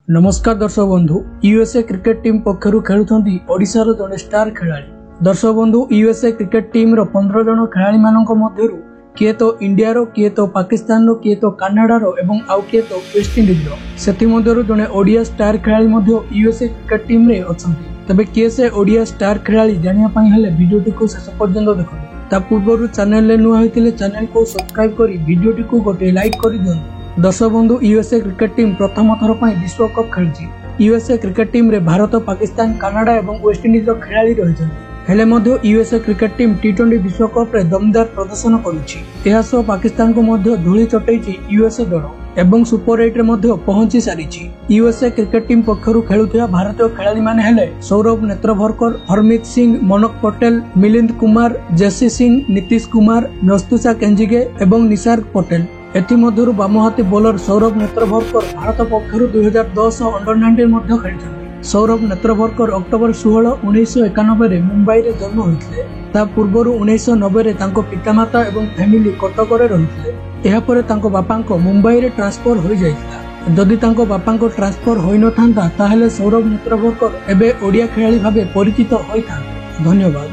नमस्कार दर्शक बंधु यूएसए क्रिकेट टीम पक्षरु खेलुछंती ओडिशार जने स्टार खेलाड़ी। दर्शक बंधु यूएसए क्रिकेट टीम रो 15 जन खेलाड़ी मानक मध्यरु किए तो इंडिया रो, किए तो पाकिस्तान रो, किए तो कनाडा रो एवं आउ किए तो वेस्ट इंडीज रो। सेथि मध्यरु जने ओडिया स्टार खेलाड़ी मध्य यूएसए क्रिकेट टीम रे अछंती। तबे किए से ओडिया स्टार खेलाड़ी जानिया पई हेले वीडियोटी को शेष पर्यंत देखो। ता पूर्वरु चैनल ले नुआ होइतिले चैनल को सब्सक्राइब करी वीडियोटी को गोटे लाइक करि दियंतु। दर्शक बंधु यूएसए क्रिकेट टीम प्रथम थर पर विश्व कप खेली। यूएसए क्रिकेट टीम रे भारत, पाकिस्तान, कनाडा एवं वेस्ट इंडीज खेलाड़ी रही हेले मध्य यूएसए क्रिकेट टीम टी20 विश्व कप रे दमदार प्रदर्शन करुछि। एहा सो पाकिस्तान को मध्य धूली चटैछि यूएसए दल एवं सुपर 8 रे मध्य पहुंची सारिछि। यूएसए क्रिकेट टीम पक्षरु खेलुथिया भारतीय खेलाड़ी माने हेले सौरभ नेत्रभरकर, हरमित सिंह, मनक पटेल, मिलिंद कुमार, जेसी सिंह, नीतीश कुमार, नस्तुषा केंजिगे एवं निसार पटेल। एथिमध्यरु बामहाती बोलर सौरभ नेत्रभरकर भारत पक्षरु 2010 अंडर-19 मध्य खेलिछन्ति। सौरभ नेत्रभरकर अक्टोबर 16, 1991 रे मुंबई रे जन्म होइथिले। ता पूर्वरु 1990 रे तांको पितामाता एवं फैमिली कटक रे रहिथिले। एहा परे तांको बापांको मुंबई रे ट्रांसफर होई जाइतिला। जदि तांको बापांको ट्रांसफर होई नथांता ताहेले सौरभ नेत्रभरकर एबे ओडिया खेलाड़ी भाबे परिचित होइथांते। धन्यवाद।